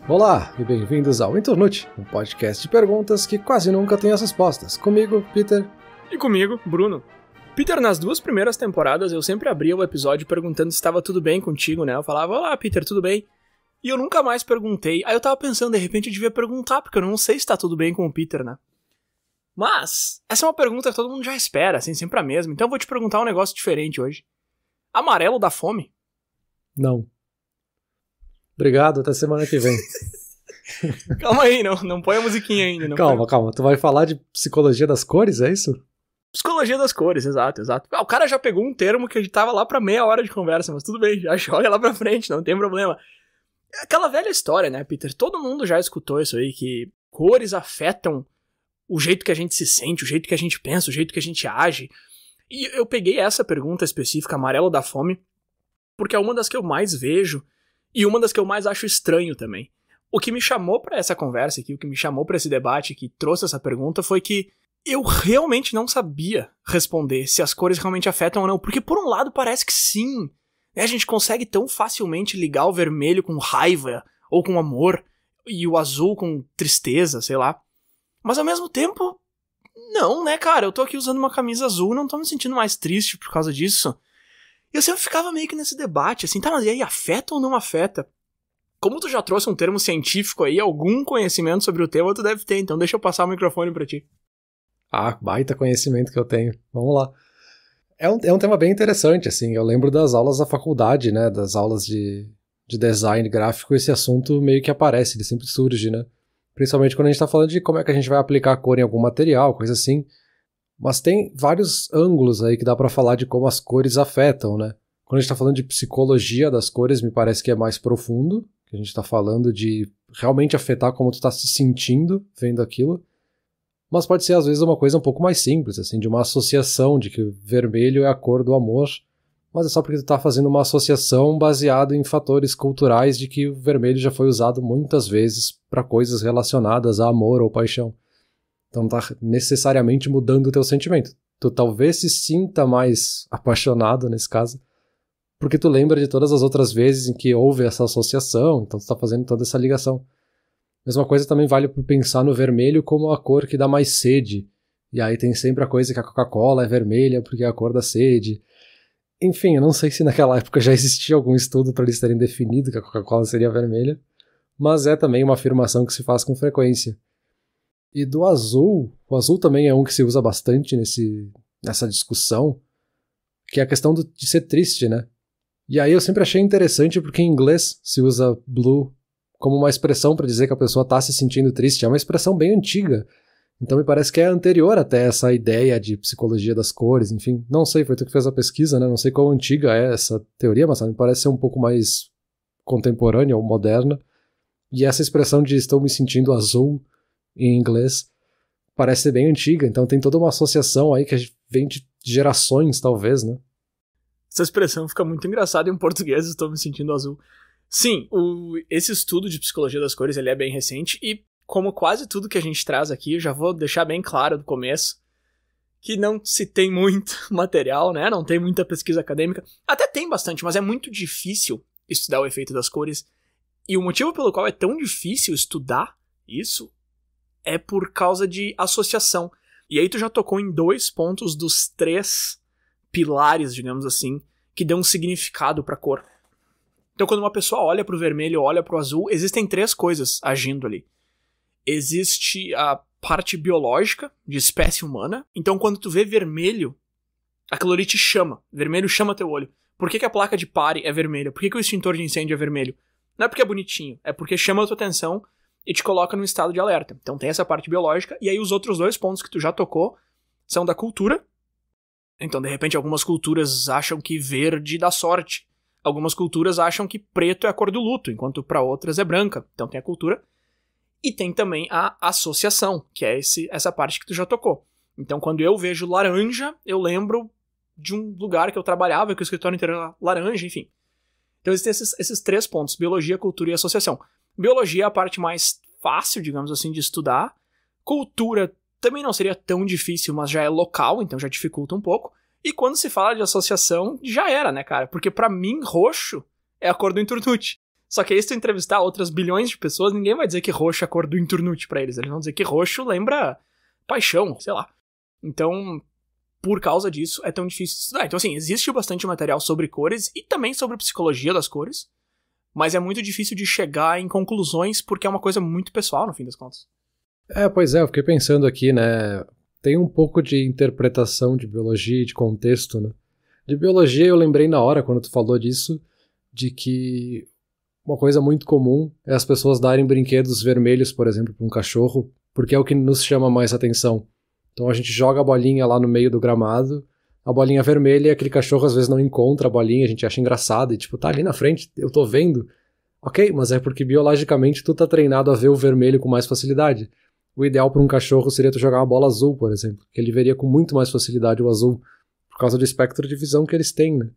Olá e bem-vindos ao Internute, um podcast de perguntas que quase nunca tem as respostas. Comigo, Peter. E comigo, Bruno. Peter, nas 2 primeiras temporadas eu sempre abria o episódio perguntando se estava tudo bem contigo, né? Eu falava, olá, Peter, tudo bem? E eu nunca mais perguntei. Aí eu tava pensando, de repente eu devia perguntar, porque eu não sei se tá tudo bem com o Peter, né? Mas, essa é uma pergunta que todo mundo já espera, assim, sempre a mesma. Então eu vou te perguntar um negócio diferente hoje. Amarelo dá fome? Não. Obrigado, até semana que vem. Calma aí, não põe a musiquinha ainda. Calma. Tu vai falar de psicologia das cores, é isso? Psicologia das cores, exato. O cara já pegou um termo que a gente tava lá pra meia hora de conversa, mas tudo bem, já joga lá pra frente, não tem problema. Aquela velha história, né, Peter? Todo mundo já escutou isso aí, que cores afetam o jeito que a gente se sente, o jeito que a gente pensa, o jeito que a gente age. E eu peguei essa pergunta específica, amarelo da fome, porque é uma das que eu mais vejo e uma das que eu mais acho estranho também. O que me chamou pra essa conversa aqui, o que me chamou pra esse debate, que trouxe essa pergunta, foi que eu realmente não sabia responder se as cores realmente afetam ou não, porque por um lado parece que sim, né? A gente consegue tão facilmente ligar o vermelho com raiva ou com amor, e o azul com tristeza, sei lá. Mas ao mesmo tempo, não, né, cara? Eu tô aqui usando uma camisa azul, não tô me sentindo mais triste por causa disso. E eu sempre ficava meio que nesse debate, assim, tá, mas e aí, afeta ou não afeta? Como tu já trouxe um termo científico aí, algum conhecimento sobre o tema tu deve ter, então deixa eu passar o microfone pra ti. Ah, baita conhecimento que eu tenho. Vamos lá. É um tema bem interessante, assim, eu lembro das aulas da faculdade, né, das aulas de design gráfico, esse assunto meio que aparece, ele sempre surge, né? Principalmente quando a gente tá falando de como é que a gente vai aplicar a cor em algum material, coisa assim. Mas tem vários ângulos aí que dá pra falar de como as cores afetam, né? Quando a gente tá falando de psicologia das cores, me parece que é mais profundo, que a gente tá falando de realmente afetar como tu tá se sentindo vendo aquilo. Mas pode ser, às vezes, uma coisa um pouco mais simples, assim, de uma associação de que o vermelho é a cor do amor, mas é só porque tu tá fazendo uma associação baseada em fatores culturais de que o vermelho já foi usado muitas vezes para coisas relacionadas a amor ou paixão. Então não tá necessariamente mudando o teu sentimento. Tu talvez se sinta mais apaixonado nesse caso, porque tu lembra de todas as outras vezes em que houve essa associação, então tu tá fazendo toda essa ligação. Mesma coisa também vale por pensar no vermelho como a cor que dá mais sede. E aí tem sempre a coisa que a Coca-Cola é vermelha porque é a cor da sede. Enfim, eu não sei se naquela época já existia algum estudo para eles terem definido que a Coca-Cola seria vermelha, mas é também uma afirmação que se faz com frequência. E do azul, o azul também é um que se usa bastante nessa discussão, que é a questão de ser triste, né? E aí eu sempre achei interessante porque em inglês se usa blue como uma expressão para dizer que a pessoa está se sentindo triste. É uma expressão bem antiga. Então me parece que é anterior até essa ideia de psicologia das cores, enfim. Não sei, foi tu que fez a pesquisa, né? Não sei quão antiga é essa teoria, mas me parece ser um pouco mais contemporânea ou moderna. E essa expressão de estou me sentindo azul em inglês parece ser bem antiga. Então tem toda uma associação aí que vem de gerações, talvez, né? Essa expressão fica muito engraçada em português, estou me sentindo azul. Sim, esse estudo de psicologia das cores ele é bem recente e, como quase tudo que a gente traz aqui, eu já vou deixar bem claro do começo que não se tem muito material, né? Não tem muita pesquisa acadêmica. Até tem bastante, mas é muito difícil estudar o efeito das cores. E o motivo pelo qual é tão difícil estudar isso é por causa de associação. E aí tu já tocou em 2 pontos dos 3 pilares, digamos assim, que dão um significado pra cor. Então, quando uma pessoa olha pro vermelho, olha pro azul, existem 3 coisas agindo ali. Existe a parte biológica de espécie humana. Então, quando tu vê vermelho, aquilo ali te chama. Vermelho chama teu olho. Por que a placa de pare é vermelha? Por que o extintor de incêndio é vermelho? Não é porque é bonitinho, é porque chama a tua atenção e te coloca num estado de alerta. Então, tem essa parte biológica. E aí, os outros 2 pontos que tu já tocou são da cultura. Então, de repente, algumas culturas acham que verde dá sorte. Algumas culturas acham que preto é a cor do luto, enquanto para outras é branca. Então tem a cultura. E tem também a associação, que é essa parte que tu já tocou. Então quando eu vejo laranja, eu lembro de um lugar que eu trabalhava, que o escritório inteiro era laranja, enfim. Então existem esses 3 pontos, biologia, cultura e associação. Biologia é a parte mais fácil, digamos assim, de estudar. Cultura também não seria tão difícil, mas já é local, então já dificulta um pouco. E quando se fala de associação, já era, né, cara? Porque pra mim, roxo é a cor do Internute. Só que aí se tu entrevistar outras bilhões de pessoas, ninguém vai dizer que roxo é a cor do Inturnute pra eles. Eles vão dizer que roxo lembra paixão, sei lá. Então, por causa disso, é tão difícil de estudar. Então, assim, existe bastante material sobre cores e também sobre psicologia das cores, mas é muito difícil de chegar em conclusões porque é uma coisa muito pessoal, no fim das contas. Pois é, eu fiquei pensando aqui, né, tem um pouco de interpretação de biologia e de contexto, né. De biologia eu lembrei na hora, quando tu falou disso, de que uma coisa muito comum é as pessoas darem brinquedos vermelhos, por exemplo, para um cachorro, porque é o que nos chama mais atenção. Então a gente joga a bolinha lá no meio do gramado, a bolinha vermelha e aquele cachorro às vezes não encontra a bolinha, a gente acha engraçado e tipo, tá ali na frente, eu tô vendo. Ok, mas é porque biologicamente tu tá treinado a ver o vermelho com mais facilidade. O ideal para um cachorro seria tu jogar uma bola azul, por exemplo, que ele veria com muito mais facilidade o azul, por causa do espectro de visão que eles têm, né?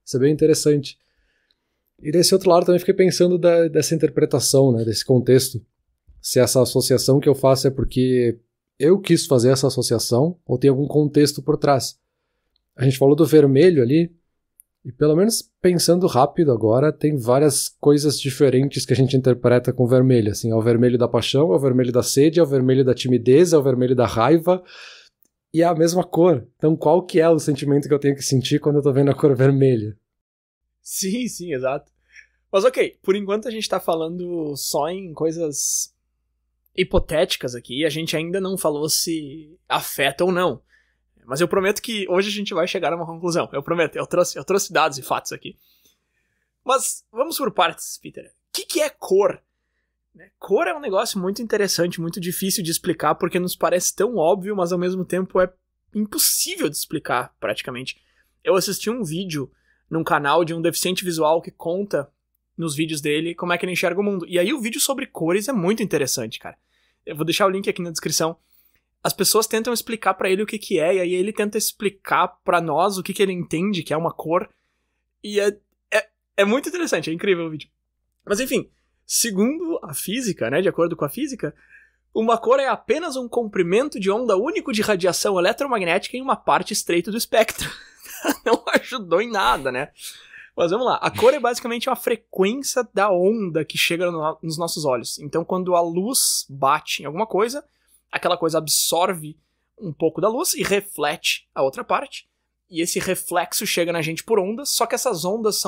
Isso é bem interessante. E desse outro lado também fiquei pensando dessa interpretação, né, desse contexto. Se essa associação que eu faço é porque eu quis fazer essa associação ou tem algum contexto por trás. A gente falou do vermelho ali, e pelo menos pensando rápido agora, tem várias coisas diferentes que a gente interpreta com vermelho. Assim, é o vermelho da paixão, é o vermelho da sede, é o vermelho da timidez, é o vermelho da raiva, e é a mesma cor. Então qual que é o sentimento que eu tenho que sentir quando eu tô vendo a cor vermelha? Sim, sim, exato. Mas ok, por enquanto a gente tá falando só em coisas hipotéticas aqui, a gente ainda não falou se afeta ou não. Mas eu prometo que hoje a gente vai chegar a uma conclusão. Eu prometo, eu trouxe dados e fatos aqui. Mas vamos por partes, Peter. O que é cor? Cor é um negócio muito interessante, muito difícil de explicar, porque nos parece tão óbvio, mas ao mesmo tempo é impossível de explicar, praticamente. Eu assisti um vídeo num canal de um deficiente visual que conta nos vídeos dele como é que ele enxerga o mundo. E aí o vídeo sobre cores é muito interessante, cara. Eu vou deixar o link aqui na descrição. As pessoas tentam explicar pra ele o que é, e aí ele tenta explicar pra nós o que ele entende que é uma cor. E é muito interessante, é incrível o vídeo. Mas enfim, segundo a física, né, de acordo com a física, uma cor é apenas um comprimento de onda único de radiação eletromagnética em uma parte estreita do espectro. Não ajudou em nada, né? Mas vamos lá, a cor é basicamente uma frequência da onda que chega nos nossos olhos. Então quando a luz bate em alguma coisa, aquela coisa absorve um pouco da luz e reflete a outra parte. E esse reflexo chega na gente por ondas, só que essas ondas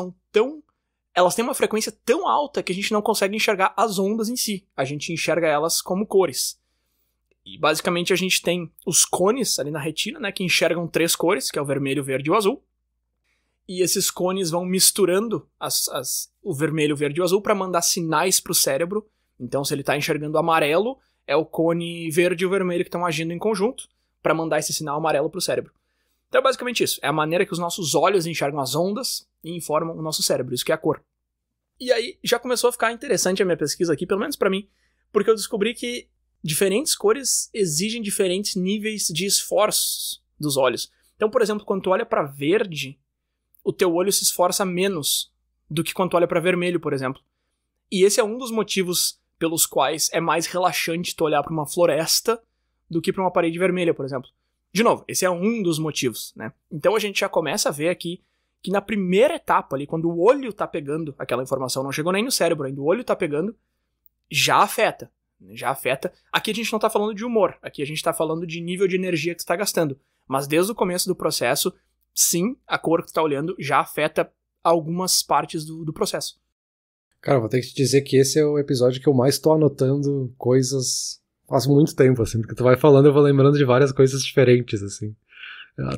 elas têm uma frequência tão alta que a gente não consegue enxergar as ondas em si. A gente enxerga elas como cores. E basicamente a gente tem os cones ali na retina, né, que enxergam 3 cores, que é o vermelho, o verde e o azul. E esses cones vão misturando o vermelho, o verde e o azul para mandar sinais para o cérebro. Então se ele está enxergando amarelo, é o cone verde e o vermelho que estão agindo em conjunto para mandar esse sinal amarelo para o cérebro. Então é basicamente isso. É a maneira que os nossos olhos enxergam as ondas e informam o nosso cérebro. Isso que é a cor. E aí já começou a ficar interessante a minha pesquisa aqui, pelo menos para mim, porque eu descobri que diferentes cores exigem diferentes níveis de esforços dos olhos. Então, por exemplo, quando tu olha para verde, o teu olho se esforça menos do que quando tu olha para vermelho, por exemplo. E esse é um dos motivos pelos quais é mais relaxante tu olhar para uma floresta do que para uma parede vermelha, por exemplo. De novo, esse é um dos motivos, né? Então a gente já começa a ver aqui que na primeira etapa ali, quando o olho tá pegando aquela informação, não chegou nem no cérebro ainda, o olho tá pegando, já afeta. Aqui a gente não tá falando de humor, aqui a gente tá falando de nível de energia que tu tá gastando. Mas desde o começo do processo, sim, a cor que tu tá olhando já afeta algumas partes do processo. Cara, vou ter que te dizer que esse é o episódio que eu mais tô anotando coisas faz muito tempo, assim, porque tu vai falando eu vou lembrando de várias coisas diferentes, assim.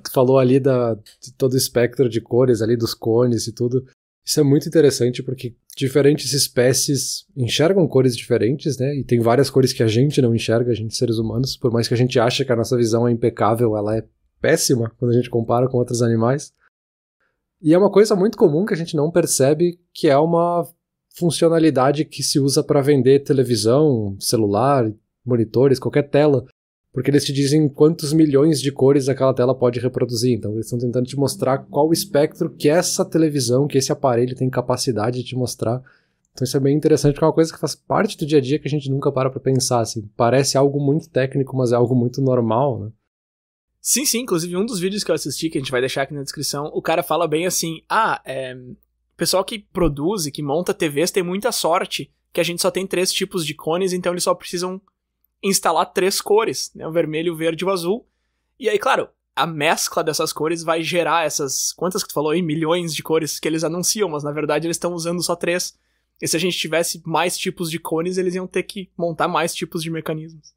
Tu falou ali de todo o espectro de cores ali, dos cones e tudo. Isso é muito interessante porque diferentes espécies enxergam cores diferentes, né? E tem várias cores que a gente não enxerga, a gente seres humanos, por mais que a gente ache que a nossa visão é impecável, ela é péssima quando a gente compara com outros animais. E é uma coisa muito comum que a gente não percebe, que é uma funcionalidade que se usa para vender televisão, celular, monitores, qualquer tela, porque eles te dizem quantos milhões de cores aquela tela pode reproduzir. Então eles estão tentando te mostrar qual o espectro que essa televisão, que esse aparelho tem capacidade de te mostrar. Então isso é bem interessante, porque é uma coisa que faz parte do dia a dia que a gente nunca para pensar, assim. Parece algo muito técnico, mas é algo muito normal, né? Sim, inclusive um dos vídeos que eu assisti, que a gente vai deixar aqui na descrição, o cara fala bem assim, pessoal que produz e que monta TVs tem muita sorte que a gente só tem 3 tipos de cones, então eles só precisam instalar 3 cores, né? O vermelho, o verde e o azul. E aí, claro, a mescla dessas cores vai gerar essas... Quantas que tu falou aí? Milhões de cores que eles anunciam, mas na verdade eles estão usando só 3. E se a gente tivesse mais tipos de cones, eles iam ter que montar mais tipos de mecanismos.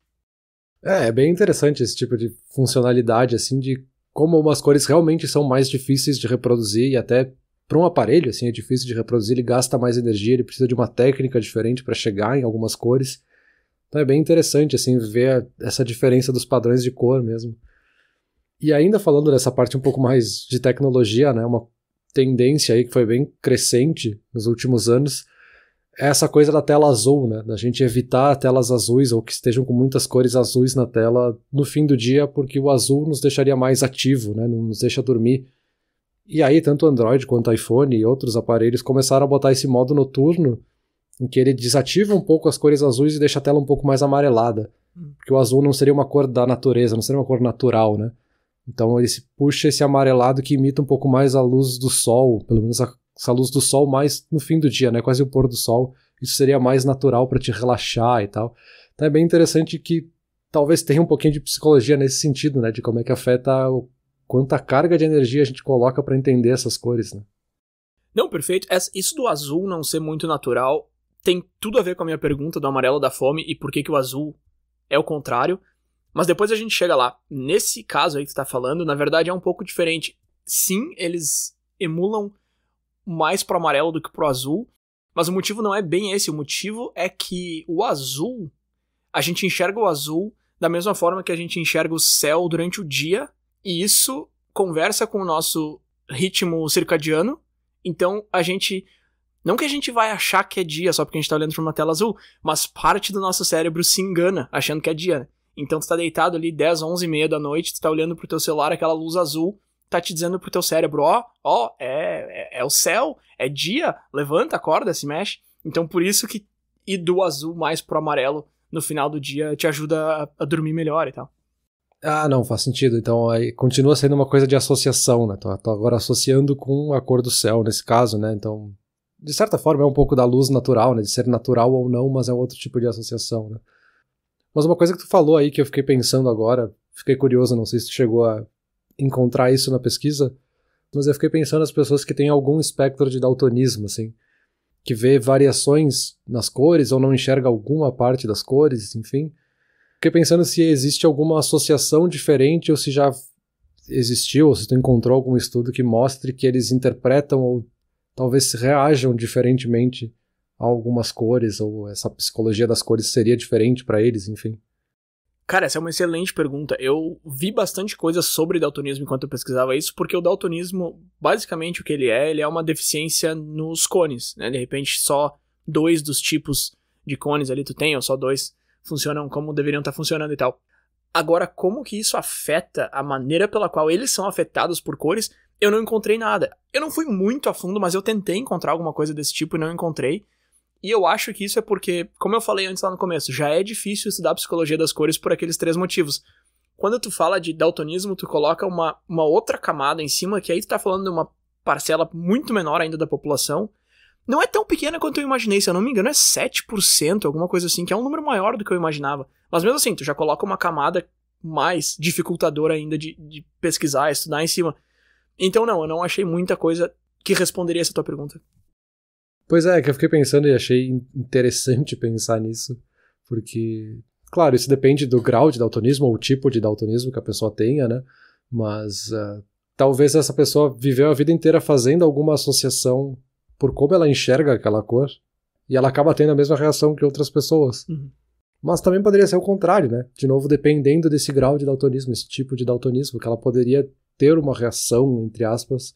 É bem interessante esse tipo de funcionalidade, assim, de como umas cores realmente são mais difíceis de reproduzir e até para um aparelho, assim, é difícil de reproduzir, ele gasta mais energia, ele precisa de uma técnica diferente para chegar em algumas cores. Então é bem interessante, assim, ver essa diferença dos padrões de cor mesmo. E ainda falando dessa parte um pouco mais de tecnologia, né, uma tendência aí que foi bem crescente nos últimos anos, é essa coisa da tela azul, né, da gente evitar telas azuis ou que estejam com muitas cores azuis na tela no fim do dia, porque o azul nos deixaria mais ativo, né, não nos deixa dormir. E aí tanto Android quanto iPhone e outros aparelhos começaram a botar esse modo noturno, em que ele desativa um pouco as cores azuis e deixa a tela um pouco mais amarelada, porque o azul não seria uma cor da natureza, não seria uma cor natural, né. Então ele puxa esse amarelado que imita um pouco mais a luz do sol, pelo menos essa luz do sol mais no fim do dia, né? Quase o pôr do sol. Isso seria mais natural para te relaxar e tal. Então é bem interessante que talvez tenha um pouquinho de psicologia nesse sentido, né? De como é que afeta quanta carga de energia a gente coloca para entender essas cores, né? Não, perfeito. Isso do azul não ser muito natural tem tudo a ver com a minha pergunta do amarelo da fome e por que o azul é o contrário. Mas depois a gente chega lá. Nesse caso aí que tu tá falando, na verdade é um pouco diferente. Sim, eles emulam mais pro amarelo do que pro azul, mas o motivo não é bem esse. O motivo é que o azul, a gente enxerga o azul da mesma forma que a gente enxerga o céu durante o dia, e isso conversa com o nosso ritmo circadiano. Então a gente... Não que a gente vai achar que é dia só porque a gente tá olhando pra uma tela azul, mas parte do nosso cérebro se engana achando que é dia, né? Então tu tá deitado ali 10, 11 e meia da noite, tu tá olhando pro teu celular, aquela luz azul tá te dizendo pro teu cérebro, é o céu, é dia, levanta, acorda, se mexe. Então por isso que ir do azul mais pro amarelo no final do dia te ajuda a dormir melhor e tal. Ah, não, faz sentido. Então aí continua sendo uma coisa de associação, né? Tô agora associando com a cor do céu nesse caso, né? Então, de certa forma é um pouco da luz natural, né? De ser natural ou não, mas é outro tipo de associação, né? Mas uma coisa que tu falou aí que eu fiquei pensando agora, fiquei curioso, não sei se tu chegou a encontrar isso na pesquisa, mas eu fiquei pensando nas pessoas que têm algum espectro de daltonismo, assim, que vê variações nas cores ou não enxerga alguma parte das cores, enfim. Fiquei pensando se existe alguma associação diferente ou se já existiu, ou se tu encontrou algum estudo que mostre que eles interpretam ou talvez reajam diferentemente a algumas cores, ou essa psicologia das cores seria diferente para eles, enfim. Cara, essa é uma excelente pergunta. Eu vi bastante coisa sobre daltonismo enquanto eu pesquisava isso, porque o daltonismo, basicamente o que ele é uma deficiência nos cones, né? De repente só 2 dos tipos de cones ali tu tem, ou só 2 funcionam como deveriam estar funcionando e tal. Agora, como que isso afeta a maneira pela qual eles são afetados por cores, eu não encontrei nada. Eu não fui muito a fundo, mas eu tentei encontrar alguma coisa desse tipo e não encontrei. E eu acho que isso é porque, como eu falei antes lá no começo, já é difícil estudar a psicologia das cores por aqueles 3 motivos. Quando tu fala de daltonismo, tu coloca uma outra camada em cima, que aí tu tá falando de uma parcela muito menor ainda da população. Não é tão pequena quanto eu imaginei, se eu não me engano é 7%, alguma coisa assim, que é um número maior do que eu imaginava. Mas mesmo assim, tu já coloca uma camada mais dificultadora ainda de pesquisar, estudar em cima. Então não, eu não achei muita coisa que responderia essa tua pergunta. Pois é, que eu fiquei pensando e achei interessante pensar nisso, porque, claro, isso depende do grau de daltonismo ou o tipo de daltonismo que a pessoa tenha, né? Mas talvez essa pessoa viveu a vida inteira fazendo alguma associação por como ela enxerga aquela cor e ela acaba tendo a mesma reação que outras pessoas. Uhum. Mas também poderia ser o contrário, né? De novo, dependendo desse grau de daltonismo, esse tipo de daltonismo, que ela poderia ter uma reação, entre aspas.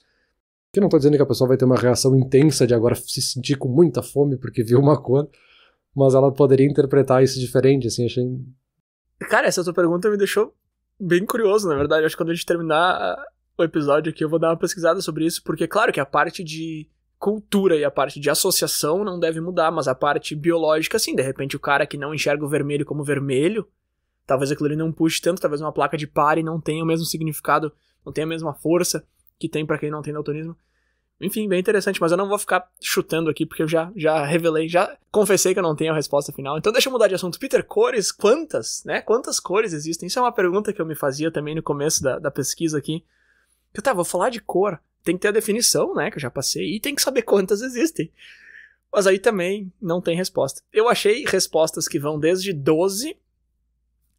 Que eu não tô dizendo que a pessoa vai ter uma reação intensa de agora se sentir com muita fome porque viu uma cor, mas ela poderia interpretar isso diferente, assim, achei... Cara, essa tua pergunta me deixou bem curioso, na verdade. Acho que quando a gente terminar o episódio aqui eu vou dar uma pesquisada sobre isso, porque claro que a parte de cultura e a parte de associação não deve mudar, mas a parte biológica, sim, de repente o cara que não enxerga o vermelho como vermelho, talvez aquilo ali não puxe tanto, talvez uma placa de pare não tenha o mesmo significado, não tenha a mesma força que tem pra quem não tem daltonismo. Enfim, bem interessante, mas eu não vou ficar chutando aqui, porque eu já revelei, já confessei que eu não tenho a resposta final. Então deixa eu mudar de assunto. Peter, cores, quantas, né? Quantas cores existem? Isso é uma pergunta que eu me fazia também no começo da pesquisa aqui. Vou falar de cor, tem que ter a definição, né, que eu já passei, e tem que saber quantas existem. Mas aí também não tem resposta. Eu achei respostas que vão desde 12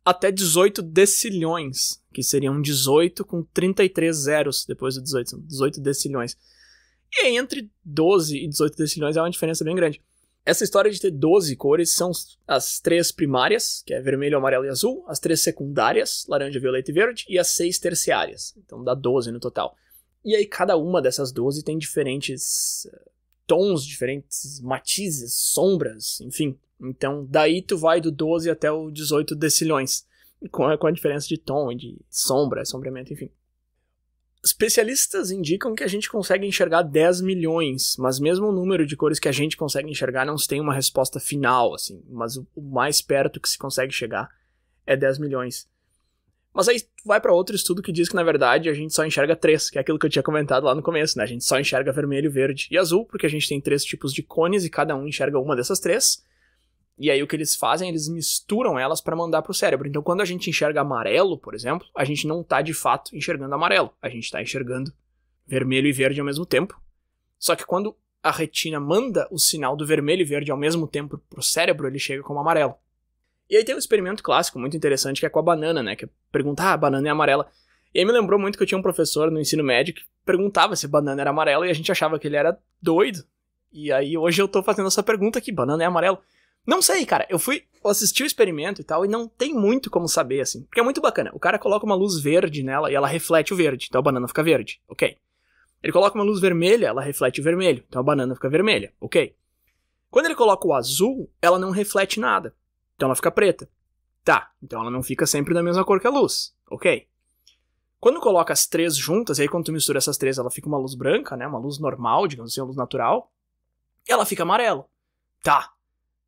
até 18 decilhões, que seriam 18 com 33 zeros depois do 18, são 18 decilhões. E aí, entre 12 e 18 decilhões é uma diferença bem grande. Essa história de ter 12 cores são as 3 primárias, que é vermelho, amarelo e azul, as 3 secundárias, laranja, violeta e verde, e as 6 terciárias. Então dá 12 no total. E aí cada uma dessas 12 tem diferentes tons, diferentes matizes, sombras, enfim. Então daí tu vai do 12 até o 18 decilhões, com a diferença de tom e de sombra, sombreamento, enfim. Especialistas indicam que a gente consegue enxergar 10 milhões, mas mesmo o número de cores que a gente consegue enxergar não se tem uma resposta final, assim, mas o mais perto que se consegue chegar é 10 milhões. Mas aí vai para outro estudo que diz que, na verdade, a gente só enxerga 3, que é aquilo que eu tinha comentado lá no começo, né? A gente só enxerga vermelho, verde e azul, porque a gente tem 3 tipos de cones e cada um enxerga uma dessas 3. E aí o que eles fazem, eles misturam elas para mandar pro cérebro. Então quando a gente enxerga amarelo, por exemplo, a gente não tá de fato enxergando amarelo. A gente tá enxergando vermelho e verde ao mesmo tempo. Só que quando a retina manda o sinal do vermelho e verde ao mesmo tempo pro cérebro, ele chega como amarelo. E aí tem um experimento clássico muito interessante que é com a banana, né? Que é perguntar, a banana é amarela. E aí me lembrou muito que eu tinha um professor no ensino médio que perguntava se banana era amarela e a gente achava que ele era doido. E aí hoje eu tô fazendo essa pergunta aqui, banana é amarelo. Não sei, cara, eu assisti o experimento e tal, e não tem muito como saber, assim, porque é muito bacana. O cara coloca uma luz verde nela e ela reflete o verde, então a banana fica verde, ok. Ele coloca uma luz vermelha, ela reflete o vermelho, então a banana fica vermelha, ok. Quando ele coloca o azul, ela não reflete nada, então ela fica preta. Tá, então ela não fica sempre da mesma cor que a luz, ok. Quando coloca as 3 juntas, e aí quando tu mistura essas 3, ela fica uma luz branca, né, uma luz normal, digamos assim, uma luz natural, ela fica amarelo. Tá.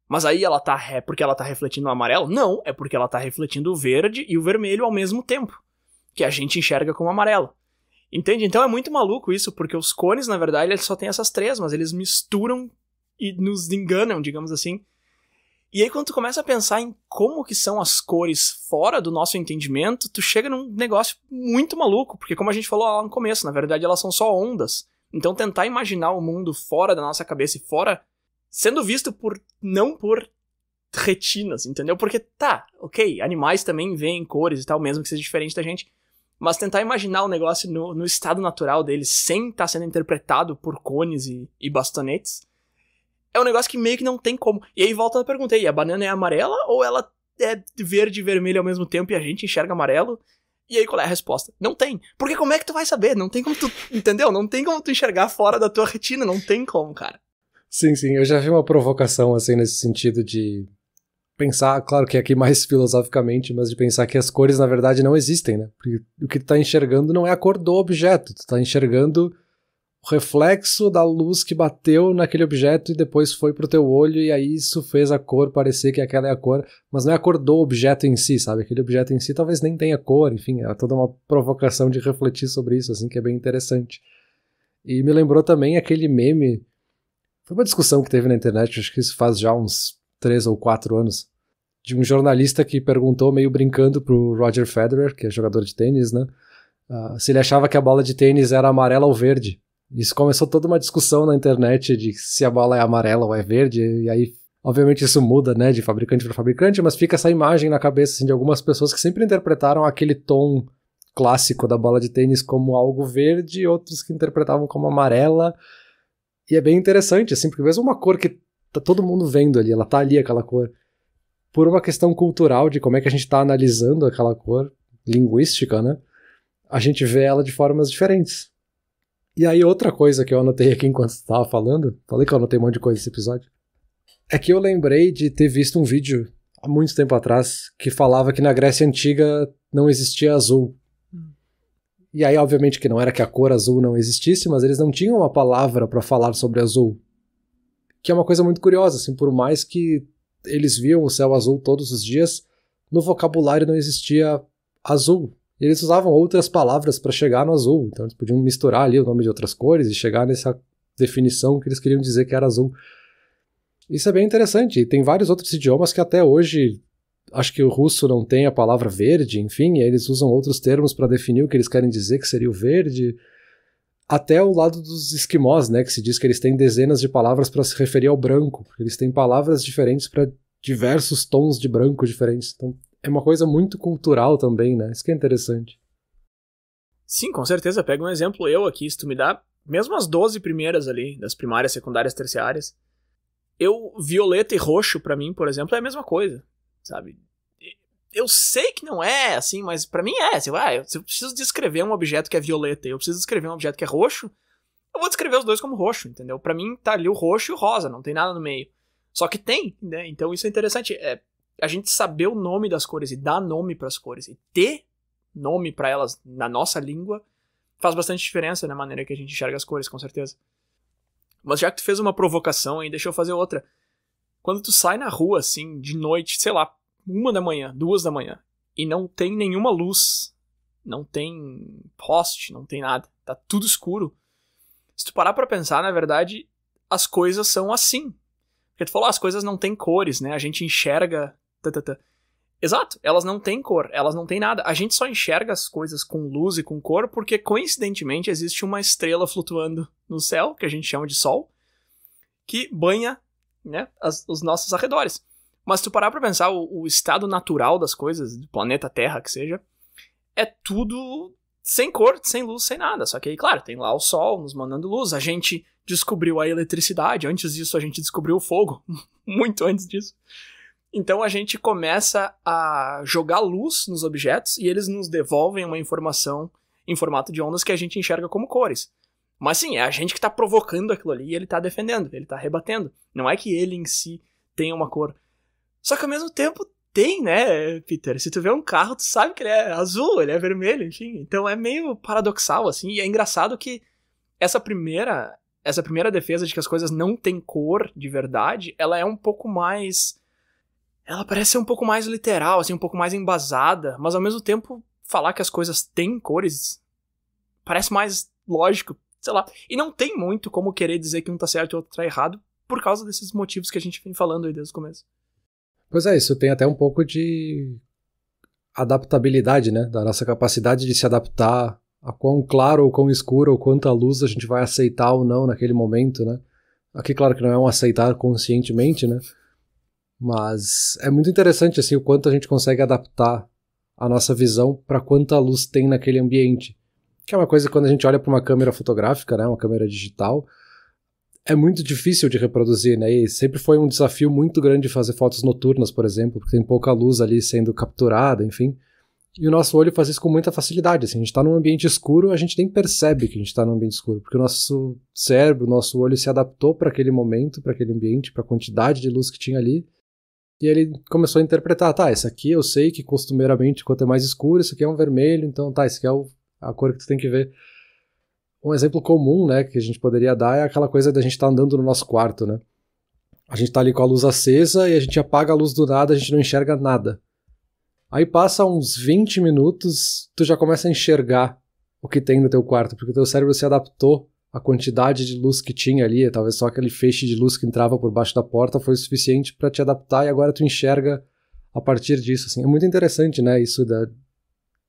Mas aí ela é porque ela tá refletindo o amarelo? Não, é porque ela tá refletindo o verde e o vermelho ao mesmo tempo, que a gente enxerga como amarelo. Entende? Então é muito maluco isso, porque os cones, na verdade, eles só têm essas 3, mas eles misturam e nos enganam, digamos assim. E aí quando tu começa a pensar em como que são as cores fora do nosso entendimento, tu chega num negócio muito maluco, porque como a gente falou lá no começo, na verdade elas são só ondas. Então tentar imaginar o mundo fora da nossa cabeça e fora sendo visto não por retinas, entendeu? Porque tá, ok, animais também veem cores e tal, mesmo que seja diferente da gente, mas tentar imaginar o negócio no estado natural deles, sem estar sendo interpretado por cones e bastonetes, é um negócio que meio que não tem como. E aí volta a pergunta, a banana é amarela ou ela é verde e vermelho ao mesmo tempo e a gente enxerga amarelo? E aí qual é a resposta? Não tem. Porque como é que tu vai saber? Não tem como tu, entendeu? Não tem como tu enxergar fora da tua retina, não tem como, cara. Sim, eu já vi uma provocação assim nesse sentido de pensar, claro que aqui mais filosoficamente, mas de pensar que as cores na verdade não existem, né? Porque o que tu tá enxergando não é a cor do objeto, tu tá enxergando o reflexo da luz que bateu naquele objeto e depois foi pro teu olho e aí isso fez a cor parecer que aquela é a cor, mas não é a cor do objeto em si, sabe? Aquele objeto em si talvez nem tenha cor, enfim, é toda uma provocação de refletir sobre isso, assim, que é bem interessante. E me lembrou também aquele meme. Foi uma discussão que teve na internet, acho que isso faz já uns 3 ou 4 anos, de um jornalista que perguntou, meio brincando, pro Roger Federer, que é jogador de tênis, né, se ele achava que a bola de tênis era amarela ou verde. Isso começou toda uma discussão na internet de se a bola é amarela ou é verde, e aí, obviamente, isso muda, né, de fabricante para fabricante, mas fica essa imagem na cabeça, assim, de algumas pessoas que sempre interpretaram aquele tom clássico da bola de tênis como algo verde, e outros que interpretavam como amarela. E é bem interessante, assim, porque mesmo uma cor que tá todo mundo vendo ali, ela tá ali, aquela cor, por uma questão cultural de como é que a gente tá analisando aquela cor, linguística, né, a gente vê ela de formas diferentes. E aí outra coisa que eu anotei aqui enquanto você tava falando, falei que eu anotei um monte de coisa nesse episódio, é que eu lembrei de ter visto um vídeo há muito tempo atrás que falava que na Grécia Antiga não existia azul. E aí, obviamente, que não era que a cor azul não existisse, mas eles não tinham uma palavra para falar sobre azul. Que é uma coisa muito curiosa, assim, por mais que eles viam o céu azul todos os dias, no vocabulário não existia azul. E eles usavam outras palavras para chegar no azul. Então eles podiam misturar ali o nome de outras cores e chegar nessa definição que eles queriam dizer que era azul. Isso é bem interessante, e tem vários outros idiomas que até hoje, acho que o russo não tem a palavra verde, enfim, e aí eles usam outros termos para definir o que eles querem dizer que seria o verde. Até o lado dos esquimós, né, que se diz que eles têm dezenas de palavras para se referir ao branco, porque eles têm palavras diferentes para diversos tons de branco diferentes. Então é uma coisa muito cultural também, né? Isso que é interessante. Sim, com certeza. Pega um exemplo eu aqui, se tu me dá mesmo as 12 primeiras ali, das primárias, secundárias, terciárias, violeta e roxo pra mim, por exemplo, é a mesma coisa, sabe? Eu sei que não é assim, mas pra mim é. Se eu preciso descrever um objeto que é violeta e eu preciso descrever um objeto que é roxo, eu vou descrever os dois como roxo, entendeu? Pra mim tá ali o roxo e o rosa, não tem nada no meio. Só que tem, né? Então isso é interessante. A gente saber o nome das cores e dar nome pras cores e ter nome pra elas na nossa língua faz bastante diferença na maneira que a gente enxerga as cores, com certeza. Mas já que tu fez uma provocação aí, deixa eu fazer outra. Quando tu sai na rua, assim, de noite, sei lá, 1 da manhã, 2 da manhã, e não tem nenhuma luz, não tem poste, não tem nada, tá tudo escuro. Se tu parar pra pensar, na verdade, as coisas são assim. Porque tu falou, as coisas não têm cores, né? A gente enxerga... Exato, elas não têm cor, elas não têm nada. A gente só enxerga as coisas com luz e com cor porque, coincidentemente, existe uma estrela flutuando no céu, que a gente chama de Sol, que banha, né, os nossos arredores. Mas se tu parar pra pensar, o estado natural das coisas, do planeta Terra que seja, é tudo sem cor, sem luz, sem nada. Só que aí, claro, tem lá o Sol nos mandando luz. A gente descobriu a eletricidade. Antes disso, a gente descobriu o fogo. Muito antes disso. Então a gente começa a jogar luz nos objetos e eles nos devolvem uma informação em formato de ondas que a gente enxerga como cores. Mas sim, é a gente que está provocando aquilo ali e ele está defendendo, ele está rebatendo. Não é que ele em si tenha uma cor. Só que ao mesmo tempo tem, né, Peter? Se tu vê um carro, tu sabe que ele é azul, ele é vermelho, enfim. Então é meio paradoxal, assim. E é engraçado que essa primeira defesa de que as coisas não têm cor de verdade, ela é um pouco mais... Ela parece ser um pouco mais literal, assim, um pouco mais embasada, mas ao mesmo tempo falar que as coisas têm cores parece mais lógico, sei lá. E não tem muito como querer dizer que um tá certo e o outro tá errado por causa desses motivos que a gente vem falando aí desde o começo. Pois é, isso tem até um pouco de adaptabilidade, né? Da nossa capacidade de se adaptar a quão claro ou quão escuro ou quanta luz a gente vai aceitar ou não naquele momento, né? Aqui, claro que não é um aceitar conscientemente, né? Mas é muito interessante assim, o quanto a gente consegue adaptar a nossa visão para quanta luz tem naquele ambiente. Que é uma coisa que quando a gente olha para uma câmera fotográfica, né, uma câmera digital, é muito difícil de reproduzir, né? E sempre foi um desafio muito grande fazer fotos noturnas, por exemplo, porque tem pouca luz ali sendo capturada, enfim. E o nosso olho faz isso com muita facilidade. Assim, a gente está num ambiente escuro, a gente nem percebe que a gente está num ambiente escuro, porque o nosso cérebro, o nosso olho se adaptou para aquele momento, para aquele ambiente, para a quantidade de luz que tinha ali. E ele começou a interpretar, tá, esse aqui eu sei que costumeiramente quanto é mais escuro, isso aqui é um vermelho, então tá, esse aqui é a cor que tu tem que ver. Um exemplo comum, né, que a gente poderia dar é aquela coisa da gente estar andando no nosso quarto, né. A gente tá ali com a luz acesa e a gente apaga a luz do nada, a gente não enxerga nada. Aí passa uns 20 minutos, tu já começa a enxergar o que tem no teu quarto, porque o teu cérebro se adaptou à quantidade de luz que tinha ali, talvez só aquele feixe de luz que entrava por baixo da porta foi o suficiente para te adaptar e agora tu enxerga a partir disso. Assim. É muito interessante, né, isso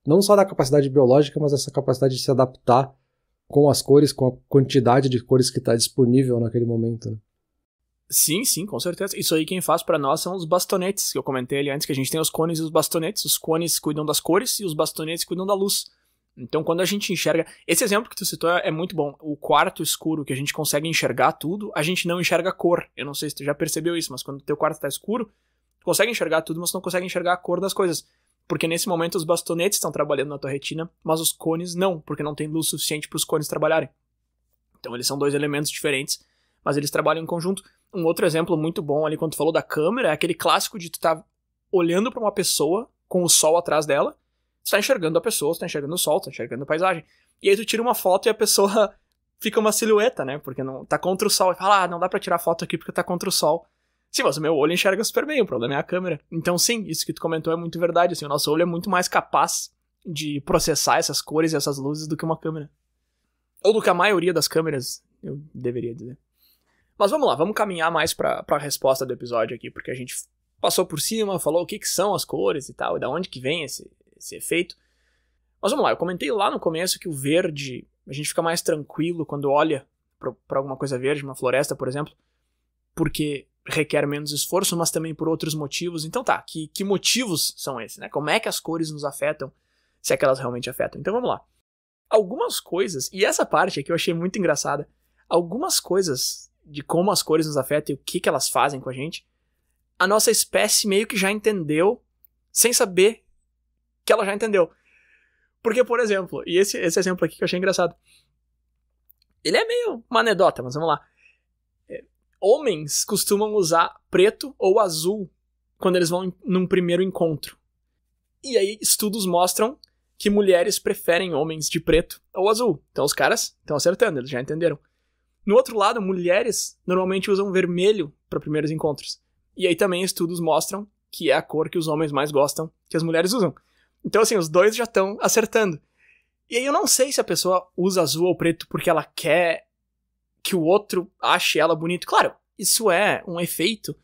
não só da capacidade biológica, mas essa capacidade de se adaptar com as cores, com a quantidade de cores que está disponível naquele momento. Né? Sim, sim, com certeza. Isso aí quem faz pra nós são os bastonetes, que eu comentei ali antes, que a gente tem os cones e os bastonetes. Os cones cuidam das cores e os bastonetes cuidam da luz. Então quando a gente enxerga... Esse exemplo que tu citou é muito bom. O quarto escuro, que a gente consegue enxergar tudo, a gente não enxerga a cor. Eu não sei se tu já percebeu isso, mas quando o teu quarto tá escuro, tu consegue enxergar tudo, mas tu não consegue enxergar a cor das coisas. Porque nesse momento os bastonetes estão trabalhando na tua retina, mas os cones não, porque não tem luz suficiente para os cones trabalharem. Então eles são dois elementos diferentes, mas eles trabalham em conjunto. Um outro exemplo muito bom ali, quando tu falou da câmera, é aquele clássico de tu tá olhando para uma pessoa com o sol atrás dela, tu tá enxergando a pessoa, tu tá enxergando o sol, tu tá enxergando a paisagem. E aí tu tira uma foto e a pessoa fica uma silhueta, né? Porque não tá contra o sol. E fala, não dá pra tirar foto aqui porque tá contra o sol. Sim, mas o meu olho enxerga super bem, o problema é a câmera. Então sim, isso que tu comentou é muito verdade. Assim, o nosso olho é muito mais capaz de processar essas cores e essas luzes do que uma câmera. Ou do que a maioria das câmeras eu deveria dizer. Mas vamos lá, vamos caminhar mais pra resposta do episódio aqui, porque a gente passou por cima, falou o que são as cores e tal, e da onde que vem esse efeito. Mas vamos lá, eu comentei lá no começo que o verde, a gente fica mais tranquilo quando olha pra alguma coisa verde, uma floresta, por exemplo, porque requer menos esforço, mas também por outros motivos. Então tá, que motivos são esses, né? Como é que as cores nos afetam, se é que elas realmente afetam? Então vamos lá. Algumas coisas, e essa parte aqui eu achei muito engraçada, algumas coisas de como as cores nos afetam e o que elas fazem com a gente, a nossa espécie meio que já entendeu, sem saber que ela já entendeu. Porque, por exemplo, e esse exemplo aqui que eu achei engraçado, ele é meio uma anedota, mas vamos lá. Homens costumam usar preto ou azul quando eles vão num primeiro encontro. E aí estudos mostram que mulheres preferem homens de preto ou azul. Então os caras estão acertando, eles já entenderam. No outro lado, mulheres normalmente usam vermelho para primeiros encontros. E aí também estudos mostram que é a cor que os homens mais gostam que as mulheres usam. Então assim, os dois já estão acertando. E aí eu não sei se a pessoa usa azul ou preto porque ela quer que o outro ache ela bonita. Claro, isso é um efeito,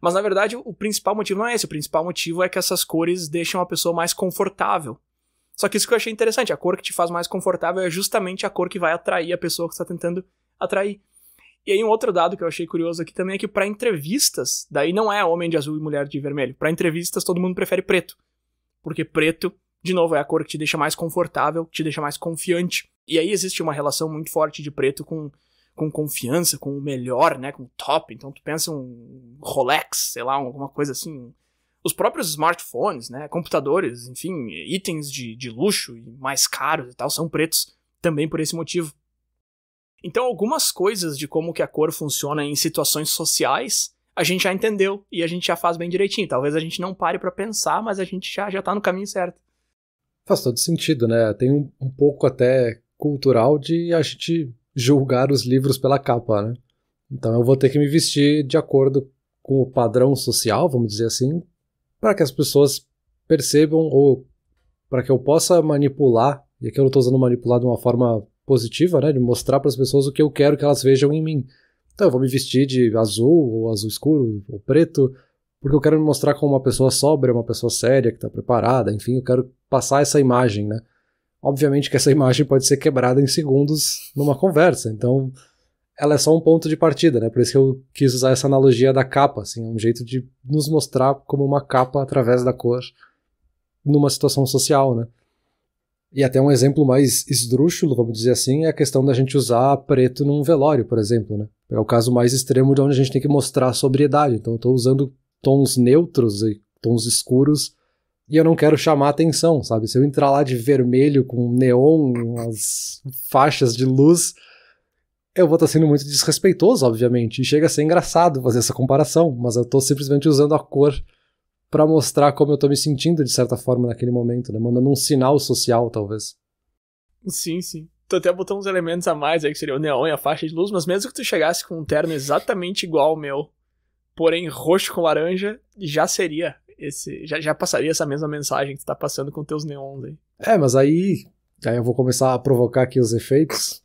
mas na verdade o principal motivo não é esse. O principal motivo é que essas cores deixam a pessoa mais confortável. Só que isso que eu achei interessante, a cor que te faz mais confortável é justamente a cor que vai atrair a pessoa que você está tentando atrair. E aí um outro dado que eu achei curioso aqui também é que para entrevistas, daí não é homem de azul e mulher de vermelho. Para entrevistas todo mundo prefere preto. Porque preto, de novo, é a cor que te deixa mais confortável, que te deixa mais confiante. E aí existe uma relação muito forte de preto com confiança, com o melhor, né, com o top. Então tu pensa um Rolex, sei lá, alguma coisa assim. Os próprios smartphones, né, computadores, enfim, itens de luxo e mais caros e tal, são pretos também por esse motivo. Então algumas coisas de como que a cor funciona em situações sociais, a gente já entendeu e a gente já faz bem direitinho. Talvez a gente não pare pra pensar, mas a gente já tá no caminho certo. Faz todo sentido, né? Tem um pouco até cultural de a gente julgar os livros pela capa, né? Então eu vou ter que me vestir de acordo com o padrão social, vamos dizer assim, para que as pessoas percebam ou para que eu possa manipular, e aqui eu estou usando manipular de uma forma positiva, né? De mostrar para as pessoas o que eu quero que elas vejam em mim. Então eu vou me vestir de azul, ou azul escuro, ou preto, porque eu quero me mostrar como uma pessoa sóbria, uma pessoa séria, que está preparada, enfim, eu quero passar essa imagem, né? Obviamente que essa imagem pode ser quebrada em segundos numa conversa, então ela é só um ponto de partida, né? Por isso que eu quis usar essa analogia da capa, assim, é um jeito de nos mostrar como uma capa através da cor numa situação social, né? E até um exemplo mais esdrúxulo, vamos dizer assim, é a questão da gente usar preto num velório, por exemplo, né? É o caso mais extremo de onde a gente tem que mostrar sobriedade. Então eu estou usando tons neutros e tons escuros e eu não quero chamar atenção, sabe? Se eu entrar lá de vermelho com neon, umas faixas de luz, eu vou estar sendo muito desrespeitoso, obviamente. E chega a ser engraçado fazer essa comparação, mas eu estou simplesmente usando a cor para mostrar como eu estou me sentindo de certa forma naquele momento, né? Mandando um sinal social, talvez. Sim, sim. Tu até botou uns elementos a mais aí, que seria o neon e a faixa de luz, mas mesmo que tu chegasse com um terno exatamente igual ao meu, porém roxo com laranja, já seria já passaria essa mesma mensagem que tu tá passando com teus neons aí. Mas aí eu vou começar a provocar aqui os efeitos.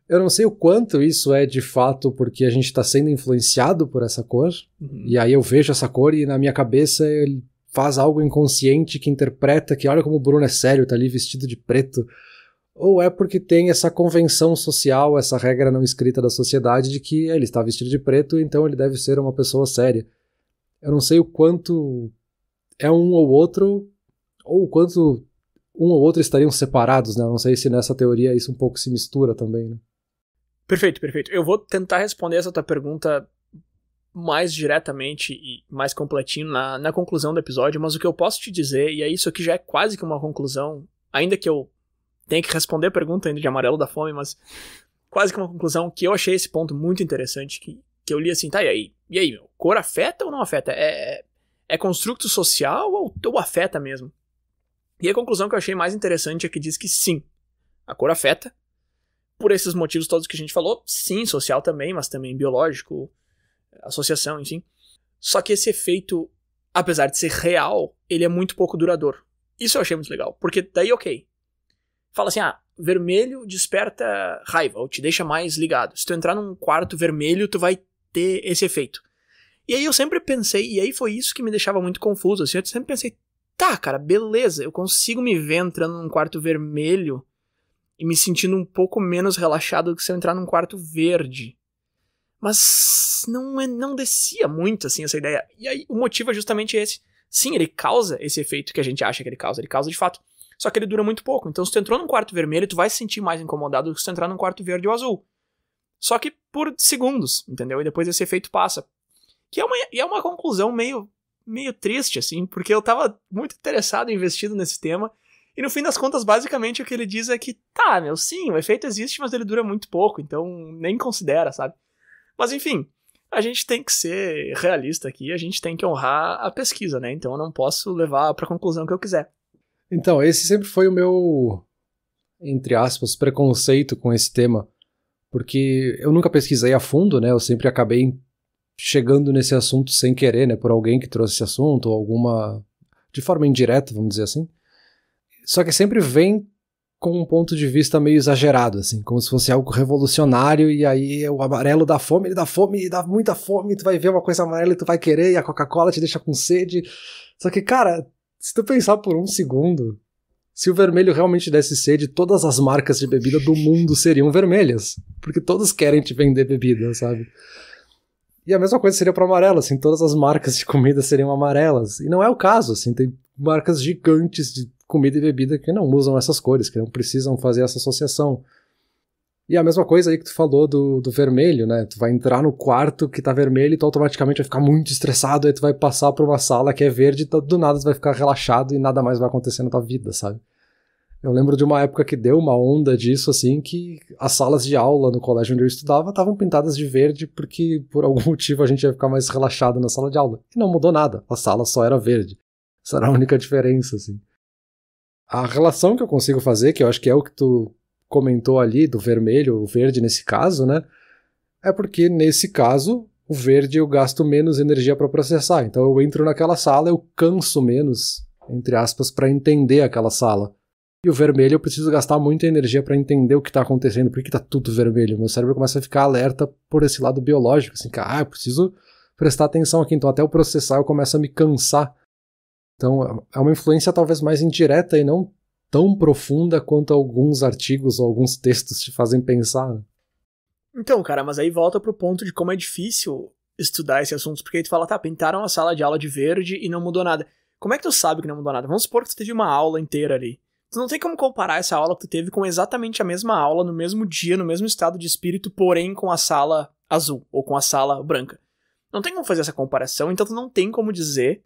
Eu não sei o quanto isso é de fato porque a gente está sendo influenciado por essa cor, e aí eu vejo essa cor e na minha cabeça ele faz algo inconsciente que interpreta que olha como o Bruno é sério, tá ali vestido de preto. Ou é porque tem essa convenção social, essa regra não escrita da sociedade de que ele está vestido de preto, então ele deve ser uma pessoa séria. Eu não sei o quanto é um ou outro, ou o quanto um ou outro estariam separados, né? Eu não sei se nessa teoria isso um pouco se mistura também, né? Perfeito, perfeito. Eu vou tentar responder essa tua pergunta mais diretamente e mais completinho na conclusão do episódio, mas o que eu posso te dizer, e é isso aqui já é quase que uma conclusão, ainda que eu tenha que responder a pergunta ainda de amarelo da fome, mas quase que uma conclusão, que eu achei esse ponto muito interessante, que eu li assim, tá, e aí, meu, cor afeta ou não afeta? É construto social ou afeta mesmo? E a conclusão que eu achei mais interessante é que diz que sim, a cor afeta, por esses motivos todos que a gente falou, sim, social também, mas também biológico, associação, enfim. Só que esse efeito, apesar de ser real, ele é muito pouco duradouro. Isso eu achei muito legal, porque daí ok. Fala assim, vermelho desperta raiva, ou te deixa mais ligado. Se tu entrar num quarto vermelho, tu vai ter esse efeito. E aí eu sempre pensei, e aí foi isso que me deixava muito confuso, assim, eu sempre pensei, tá, cara, beleza, eu consigo me ver entrando num quarto vermelho e me sentindo um pouco menos relaxado do que se eu entrar num quarto verde. Mas não descia muito, assim, essa ideia. E aí o motivo é justamente esse. Sim, ele causa esse efeito que a gente acha que ele causa de fato. Só que ele dura muito pouco. Então se tu entrou num quarto vermelho, tu vai se sentir mais incomodado do que se tu entrar num quarto verde ou azul. Só que por segundos, entendeu? E depois esse efeito passa. Que é uma conclusão meio triste, assim, porque eu tava muito interessado e investido nesse tema, e no fim das contas, basicamente, o que ele diz é que, tá, sim, o efeito existe, mas ele dura muito pouco, então nem considera, sabe? Mas enfim, a gente tem que ser realista aqui, a gente tem que honrar a pesquisa, né? Então eu não posso levar pra conclusão que eu quiser. Então, esse sempre foi o meu, entre aspas, preconceito com esse tema, porque eu nunca pesquisei a fundo, né? Eu sempre acabei chegando nesse assunto sem querer, né, por alguém que trouxe esse assunto, ou alguma, de forma indireta, vamos dizer assim. Só que sempre vem com um ponto de vista meio exagerado, assim, como se fosse algo revolucionário, e aí o amarelo dá fome, ele dá muita fome, tu vai ver uma coisa amarela e tu vai querer, e a Coca-Cola te deixa com sede. Só que, cara, se tu pensar por um segundo, se o vermelho realmente desse sede, todas as marcas de bebida do mundo seriam vermelhas, porque todos querem te vender bebida, sabe? E a mesma coisa seria para amarelo, assim, todas as marcas de comida seriam amarelas. E não é o caso, assim, tem marcas gigantes de comida e bebida que não usam essas cores, que não precisam fazer essa associação. E a mesma coisa aí que tu falou do vermelho, né? Tu vai entrar no quarto que tá vermelho e tu automaticamente vai ficar muito estressado, aí tu vai passar por uma sala que é verde e do nada tu vai ficar relaxado e nada mais vai acontecer na tua vida, sabe? Eu lembro de uma época que deu uma onda disso, assim, que as salas de aula no colégio onde eu estudava estavam pintadas de verde porque, por algum motivo, a gente ia ficar mais relaxado na sala de aula. E não mudou nada, a sala só era verde. Essa era a única diferença, assim. A relação que eu consigo fazer, que eu acho que é o que tu comentou ali, do vermelho, o verde nesse caso, né, é porque, nesse caso, o verde eu gasto menos energia para processar. Então eu entro naquela sala, eu canso menos, entre aspas, para entender aquela sala. E o vermelho eu preciso gastar muita energia para entender o que tá acontecendo, por que tá tudo vermelho. Meu cérebro começa a ficar alerta por esse lado biológico, assim, que eu preciso prestar atenção aqui, então até eu processar eu começo a me cansar. Então é uma influência talvez mais indireta e não tão profunda quanto alguns artigos ou alguns textos te fazem pensar, né? Então, cara, mas aí volta pro ponto de como é difícil estudar esse assunto, porque aí tu fala, tá, pintaram a sala de aula de verde e não mudou nada. Como é que tu sabe que não mudou nada? Vamos supor que tu teve uma aula inteira ali. Tu não tem como comparar essa aula que tu teve com exatamente a mesma aula, no mesmo dia, no mesmo estado de espírito, porém com a sala azul, ou com a sala branca. Não tem como fazer essa comparação, então tu não tem como dizer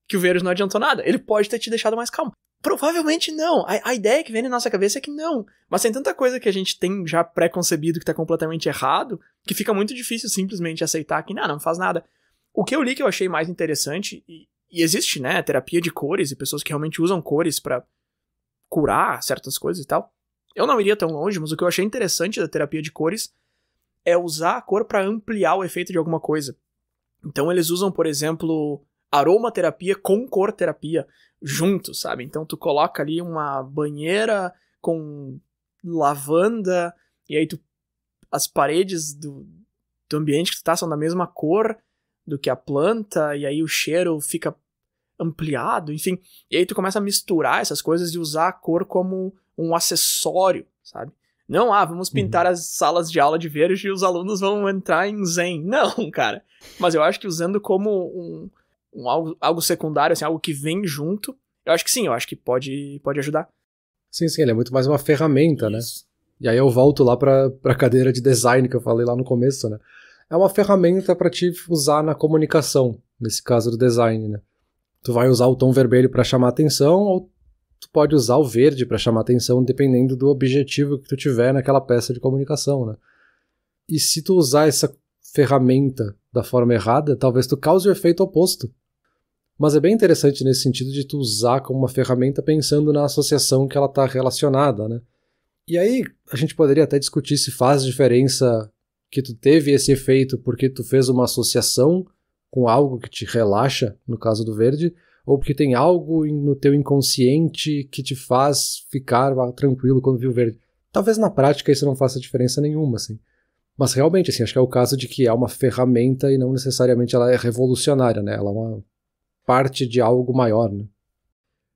que o vírus não adiantou nada. Ele pode ter te deixado mais calmo. Provavelmente não. A ideia que vem na nossa cabeça é que não. Mas tem tanta coisa que a gente tem já pré-concebido que tá completamente errado, que fica muito difícil simplesmente aceitar que não faz nada. O que eu li que eu achei mais interessante, e existe, né, terapia de cores e pessoas que realmente usam cores pra curar certas coisas e tal. Eu não iria tão longe, mas o que eu achei interessante da terapia de cores é usar a cor para ampliar o efeito de alguma coisa. Então eles usam, por exemplo, aromaterapia com cor-terapia juntos, sabe? Então tu coloca ali uma banheira com lavanda e aí as paredes do ambiente que tu tá são da mesma cor do que a planta e aí o cheiro fica ampliado, enfim. E aí tu começa a misturar essas coisas e usar a cor como um acessório, sabe? Não, vamos pintar as salas de aula de verde e os alunos vão entrar em zen. Não, cara. Mas eu acho que usando como algo secundário, assim, algo que vem junto, eu acho que sim, eu acho que pode ajudar. Sim, ele é muito mais uma ferramenta, Isso. Né? E aí eu volto lá pra cadeira de design que eu falei lá no começo, né? É uma ferramenta para te usar na comunicação, nesse caso do design, né? Tu vai usar o tom vermelho para chamar atenção ou tu pode usar o verde para chamar atenção dependendo do objetivo que tu tiver naquela peça de comunicação, né? E se tu usar essa ferramenta da forma errada, talvez tu cause o efeito oposto. Mas é bem interessante nesse sentido de tu usar como uma ferramenta pensando na associação que ela está relacionada, né? E aí a gente poderia até discutir se faz diferença que tu teve esse efeito porque tu fez uma associação com algo que te relaxa, no caso do verde, ou porque tem algo no teu inconsciente que te faz ficar tranquilo quando viu o verde. Talvez na prática isso não faça diferença nenhuma, assim. Mas realmente, assim, acho que é o caso de que é uma ferramenta e não necessariamente ela é revolucionária, né? Ela é uma parte de algo maior, né?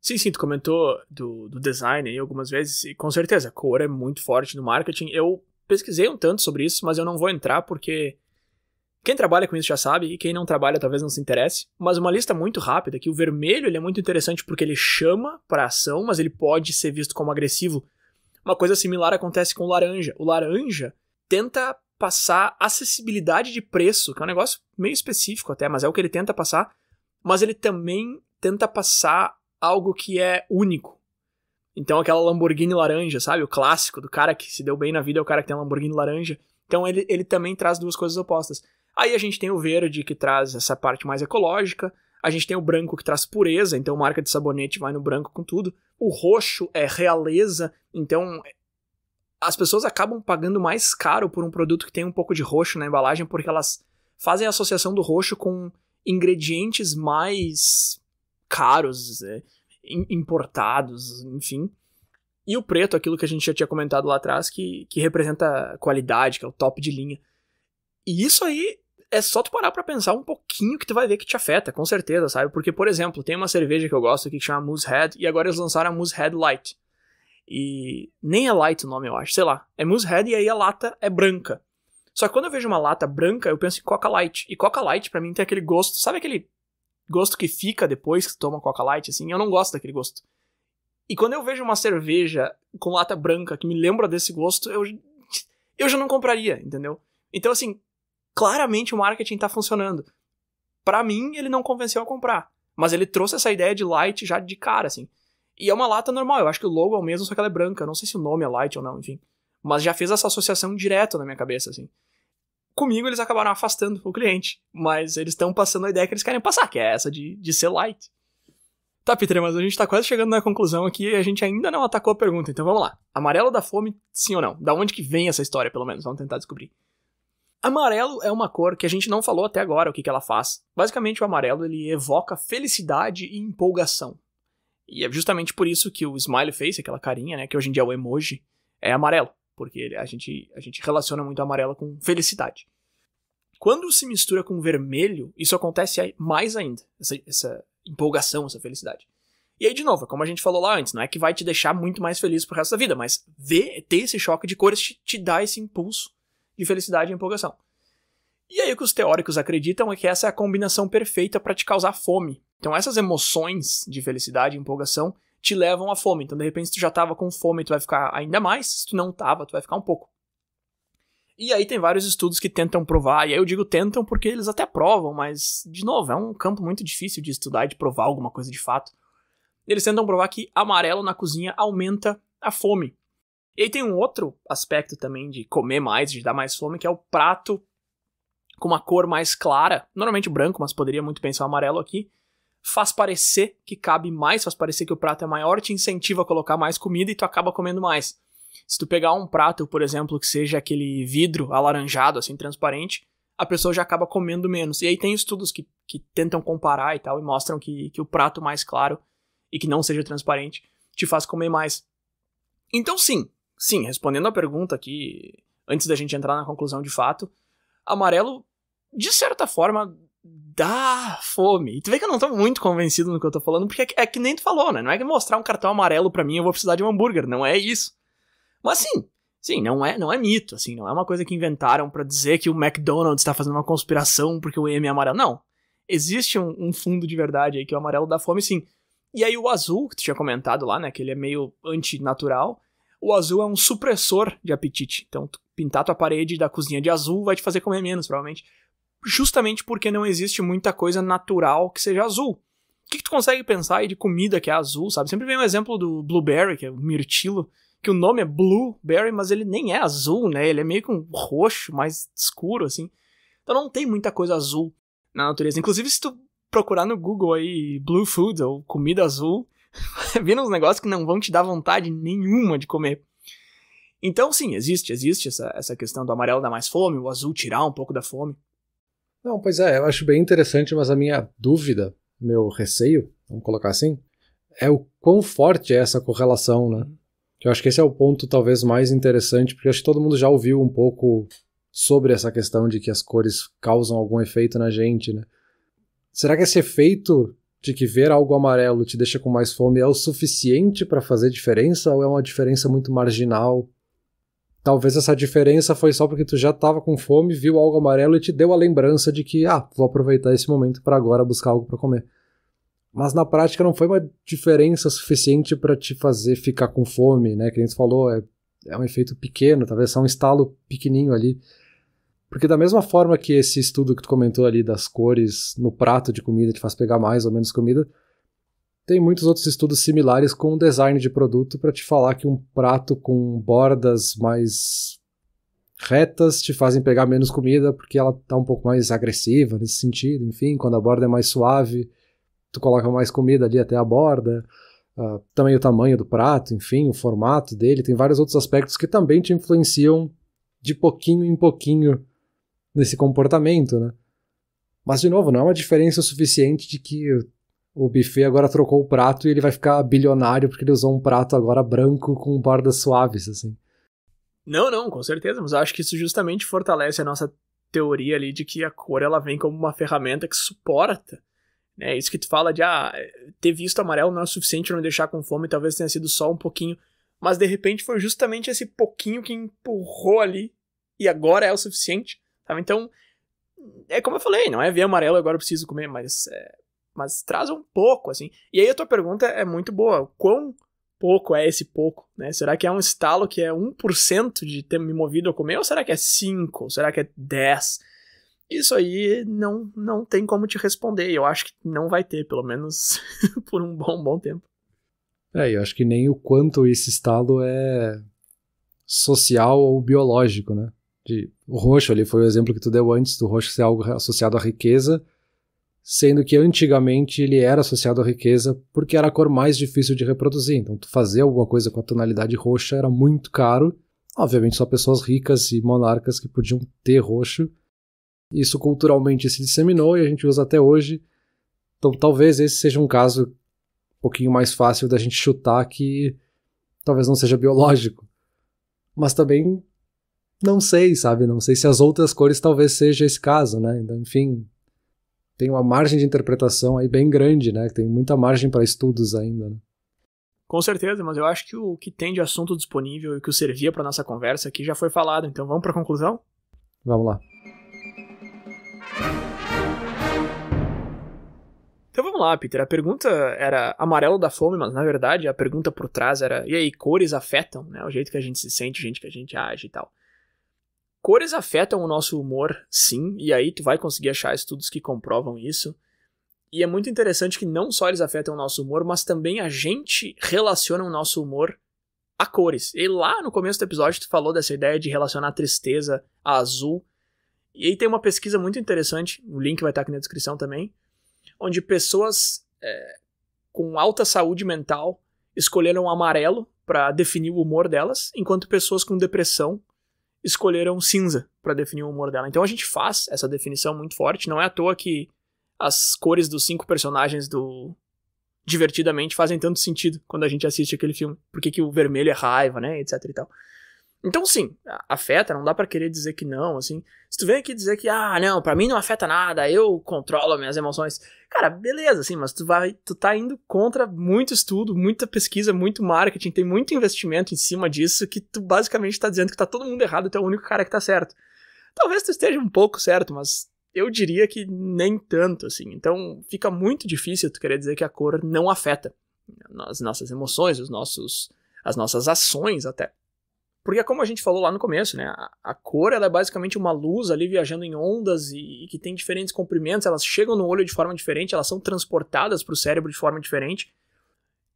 Sim, tu comentou do design aí algumas vezes, e com certeza, cor é muito forte no marketing. Eu pesquisei um tanto sobre isso, mas eu não vou entrar porque quem trabalha com isso já sabe, e quem não trabalha talvez não se interesse. Mas uma lista muito rápida, que o vermelho ele é muito interessante porque ele chama para ação, mas ele pode ser visto como agressivo. Uma coisa similar acontece com o laranja. O laranja tenta passar acessibilidade de preço, que é um negócio meio específico até, mas é o que ele tenta passar, mas ele também tenta passar algo que é único. Então aquela Lamborghini laranja, sabe? O clássico do cara que se deu bem na vida é o cara que tem a Lamborghini laranja. Então ele também traz duas coisas opostas. Aí a gente tem o verde que traz essa parte mais ecológica, a gente tem o branco que traz pureza, então marca de sabonete vai no branco com tudo. O roxo é realeza, então as pessoas acabam pagando mais caro por um produto que tem um pouco de roxo na embalagem porque elas fazem a associação do roxo com ingredientes mais caros, importados, enfim. E o preto, aquilo que a gente já tinha comentado lá atrás, que representa qualidade, que é o top de linha. E isso aí é só tu parar pra pensar um pouquinho que tu vai ver que te afeta, com certeza, sabe? Porque, por exemplo, tem uma cerveja que eu gosto aqui que chama Moosehead, e agora eles lançaram a Moosehead Light. E nem é Light o nome, eu acho, sei lá. É Moosehead e aí a lata é branca. Só que quando eu vejo uma lata branca, eu penso em Coca Light. E Coca Light, pra mim, tem aquele gosto, sabe aquele gosto que fica depois que tu toma Coca Light, assim? Eu não gosto daquele gosto. E quando eu vejo uma cerveja com lata branca que me lembra desse gosto, eu já não compraria, entendeu? Então, assim, claramente o marketing tá funcionando. Pra mim, ele não convenceu a comprar. Mas ele trouxe essa ideia de light já de cara, assim. E é uma lata normal, eu acho que o logo é o mesmo, só que ela é branca. Eu não sei se o nome é light ou não, enfim. Mas já fez essa associação direto na minha cabeça, assim. Comigo eles acabaram afastando o cliente, mas eles estão passando a ideia que eles querem passar, que é essa de ser light. Tá, Peter, mas a gente tá quase chegando na conclusão aqui e a gente ainda não atacou a pergunta, então vamos lá. Amarelo da fome, sim ou não? Da onde que vem essa história, pelo menos? Vamos tentar descobrir. Amarelo é uma cor que a gente não falou até agora o que ela faz. Basicamente o amarelo ele evoca felicidade e empolgação. E é justamente por isso que o smiley face, aquela carinha, né, que hoje em dia é o emoji, é amarelo. Porque a gente relaciona muito amarelo com felicidade. Quando se mistura com vermelho, isso acontece mais ainda. Essa empolgação, essa felicidade. E aí, de novo, como a gente falou lá antes, não é que vai te deixar muito mais feliz pro resto da vida, mas ter esse choque de cores te dá esse impulso de felicidade e empolgação. E aí o que os teóricos acreditam é que essa é a combinação perfeita para te causar fome. Então essas emoções de felicidade e empolgação te levam à fome. Então, de repente, se tu já tava com fome, tu vai ficar ainda mais. Se tu não tava, tu vai ficar um pouco. E aí tem vários estudos que tentam provar. E aí eu digo tentam porque eles até provam, mas, de novo, é um campo muito difícil de estudar e de provar alguma coisa de fato. Eles tentam provar que amarelo na cozinha aumenta a fome. E aí tem um outro aspecto também de comer mais, de dar mais fome, que é o prato com uma cor mais clara. Normalmente branco, mas poderia muito bem ser o amarelo aqui. Faz parecer que cabe mais, faz parecer que o prato é maior, te incentiva a colocar mais comida e tu acaba comendo mais. Se tu pegar um prato, por exemplo, que seja aquele vidro alaranjado, assim, transparente, a pessoa já acaba comendo menos. E aí tem estudos que tentam comparar e tal, e mostram que o prato mais claro e que não seja transparente te faz comer mais. Então sim, respondendo a pergunta aqui, antes da gente entrar na conclusão de fato, amarelo, de certa forma, dá fome. E tu vê que eu não tô muito convencido no que eu tô falando, porque é que nem tu falou, né? Não é que mostrar um cartão amarelo pra mim eu vou precisar de um hambúrguer, não é isso. Mas sim, não é mito, assim, não é uma coisa que inventaram pra dizer que o McDonald's tá fazendo uma conspiração porque o M é amarelo. Não. Existe um fundo de verdade aí que o amarelo dá fome, sim. E aí o azul, que tu tinha comentado lá, né, que ele é meio antinatural, o azul é um supressor de apetite. Então, tu pintar tua parede da cozinha de azul vai te fazer comer menos, provavelmente. Justamente porque não existe muita coisa natural que seja azul. O que tu consegue pensar aí de comida que é azul, sabe? Sempre vem um exemplo do blueberry, que é o mirtilo, que o nome é blueberry, mas ele nem é azul, né? Ele é meio que um roxo, mais escuro, assim. Então não tem muita coisa azul na natureza. Inclusive, se tu procurar no Google aí blue food ou comida azul, vai vir uns negócios que não vão te dar vontade nenhuma de comer. Então, sim, existe essa questão do amarelo dar mais fome, o azul tirar um pouco da fome. Não, pois é, eu acho bem interessante, mas a minha dúvida, meu receio, vamos colocar assim, é o quão forte é essa correlação, né? Eu acho que esse é o ponto talvez mais interessante, porque acho que todo mundo já ouviu um pouco sobre essa questão de que as cores causam algum efeito na gente, né? Será que esse efeito de que ver algo amarelo te deixa com mais fome é o suficiente para fazer diferença, ou é uma diferença muito marginal? Talvez essa diferença foi só porque tu já estava com fome, viu algo amarelo e te deu a lembrança de que, vou aproveitar esse momento para agora buscar algo para comer. Mas na prática não foi uma diferença suficiente para te fazer ficar com fome, né? Que a gente falou, é um efeito pequeno, talvez só um estalo pequenininho ali. Porque da mesma forma que esse estudo que tu comentou ali das cores no prato de comida te faz pegar mais ou menos comida, tem muitos outros estudos similares com o design de produto para te falar que um prato com bordas mais retas te fazem pegar menos comida porque ela tá um pouco mais agressiva nesse sentido. Enfim, quando a borda é mais suave, tu coloca mais comida ali até a borda. Também o tamanho do prato, enfim, o formato dele. Tem vários outros aspectos que também te influenciam de pouquinho em pouquinho nesse comportamento, né? Mas, de novo, não é uma diferença suficiente de que o buffet agora trocou o prato e ele vai ficar bilionário porque ele usou um prato agora branco com bordas suaves, assim. Não, com certeza, mas eu acho que isso justamente fortalece a nossa teoria ali de que a cor ela vem como uma ferramenta que suporta, né? Isso que tu fala de ter visto amarelo não é o suficiente para não deixar com fome, talvez tenha sido só um pouquinho, mas de repente foi justamente esse pouquinho que empurrou ali e agora é o suficiente. Então, é como eu falei, não é ver amarelo agora eu preciso comer, mas traz um pouco, assim. E aí a tua pergunta é muito boa. Quão pouco é esse pouco, né? Será que é um estalo que é 1% de ter me movido a comer? Ou será que é 5? Ou será que é 10? Isso aí não tem como te responder. Eu acho que não vai ter, pelo menos por um bom tempo. Eu acho que nem o quanto esse estalo é social ou biológico, né? O roxo ali foi o exemplo que tu deu antes, do roxo ser algo associado à riqueza, sendo que antigamente ele era associado à riqueza porque era a cor mais difícil de reproduzir. Então tu fazer alguma coisa com a tonalidade roxa era muito caro. Obviamente só pessoas ricas e monarcas que podiam ter roxo. Isso culturalmente se disseminou e a gente usa até hoje. Então talvez esse seja um caso um pouquinho mais fácil da gente chutar que talvez não seja biológico. Mas também não sei, sabe? Não sei se as outras cores talvez seja esse caso, né? Então, enfim, tem uma margem de interpretação aí bem grande, né? Tem muita margem para estudos ainda, né? Com certeza, mas eu acho que o que tem de assunto disponível e o que servia para nossa conversa aqui já foi falado. Então vamos para a conclusão? Vamos lá. Então vamos lá, Peter. A pergunta era amarelo da fome, mas na verdade a pergunta por trás era: e aí, cores afetam, né? O jeito que a gente se sente, o jeito que a gente age e tal. Cores afetam o nosso humor, sim, e aí tu vai conseguir achar estudos que comprovam isso. E é muito interessante que não só eles afetam o nosso humor, mas também a gente relaciona o nosso humor a cores. E lá no começo do episódio tu falou dessa ideia de relacionar a tristeza a azul. E aí tem uma pesquisa muito interessante, o link vai estar aqui na descrição também, onde pessoas com alta saúde mental escolheram amarelo para definir o humor delas, enquanto pessoas com depressão escolheram cinza para definir o humor dela. Então a gente faz essa definição muito forte. Não é à toa que as cores dos 5 personagens do Divertidamente fazem tanto sentido quando a gente assiste aquele filme. Por que o vermelho é raiva, né, etc e tal. Então sim, afeta, não dá pra querer dizer que não, assim. Se tu vem aqui dizer que, não, pra mim não afeta nada, eu controlo minhas emoções. Cara, beleza, assim, mas tu tá indo contra muito estudo, muita pesquisa, muito marketing, tem muito investimento em cima disso que tu basicamente tá dizendo que tá todo mundo errado e tu é o único cara que tá certo. Talvez tu esteja um pouco certo, mas eu diria que nem tanto, assim. Então fica muito difícil tu querer dizer que a cor não afeta as nossas emoções, as nossas ações até. Porque como a gente falou lá no começo, né, a cor ela é basicamente uma luz ali viajando em ondas e que tem diferentes comprimentos, elas chegam no olho de forma diferente, elas são transportadas para o cérebro de forma diferente.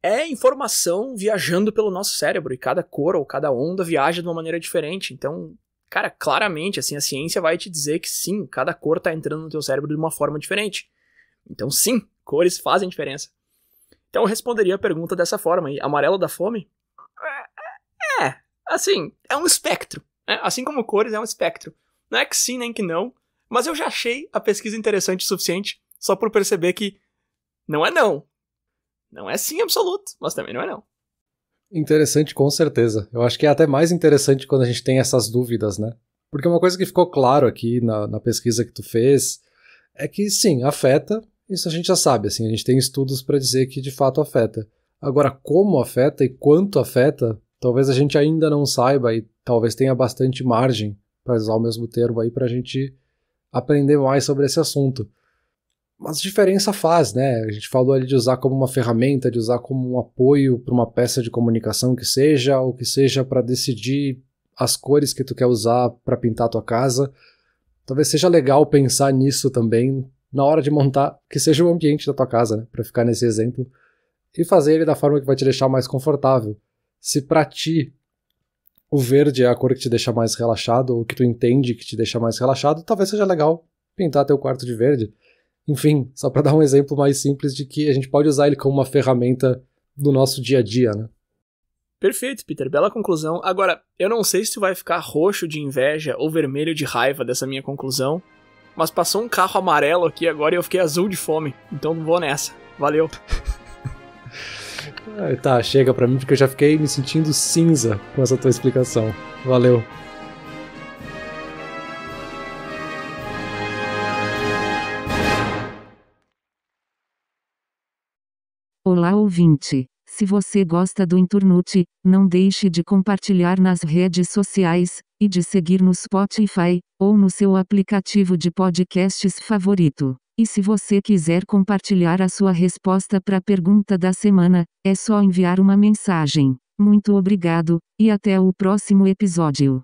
É informação viajando pelo nosso cérebro e cada cor ou cada onda viaja de uma maneira diferente. Então, cara, claramente assim, a ciência vai te dizer que sim, cada cor está entrando no teu cérebro de uma forma diferente. Então sim, cores fazem diferença. Então eu responderia a pergunta dessa forma aí, amarelo da fome? Assim, é um espectro, né? Assim como cores é um espectro. Não é que sim nem que não, mas eu já achei a pesquisa interessante o suficiente só por perceber que não é não. Não é sim absoluto, mas também não é não. Interessante, com certeza. Eu acho que é até mais interessante quando a gente tem essas dúvidas, né? Porque uma coisa que ficou claro aqui na pesquisa que tu fez é que sim, afeta, isso a gente já sabe, assim, a gente tem estudos para dizer que de fato afeta. Agora, como afeta e quanto afeta, talvez a gente ainda não saiba e talvez tenha bastante margem, para usar o mesmo termo aí, para a gente aprender mais sobre esse assunto. Mas diferença faz, né? A gente falou ali de usar como uma ferramenta, de usar como um apoio para uma peça de comunicação que seja, ou que seja para decidir as cores que tu quer usar para pintar a tua casa. Talvez seja legal pensar nisso também na hora de montar, que seja o ambiente da tua casa, né? Para ficar nesse exemplo, e fazer ele da forma que vai te deixar mais confortável. Se para ti o verde é a cor que te deixa mais relaxado, ou que tu entende que te deixa mais relaxado, talvez seja legal pintar teu quarto de verde. Enfim, só para dar um exemplo mais simples de que a gente pode usar ele como uma ferramenta do nosso dia a dia, né? Perfeito, Peter. Bela conclusão. Agora, eu não sei se tu vai ficar roxo de inveja ou vermelho de raiva dessa minha conclusão, mas passou um carro amarelo aqui agora e eu fiquei azul de fome. Então vou nessa. Valeu. Tá, chega pra mim porque eu já fiquei me sentindo cinza com essa tua explicação. Valeu. Olá, ouvinte. Se você gosta do Inturnute, não deixe de compartilhar nas redes sociais, e de seguir no Spotify, ou no seu aplicativo de podcasts favorito. E se você quiser compartilhar a sua resposta para a pergunta da semana, é só enviar uma mensagem. Muito obrigado, e até o próximo episódio.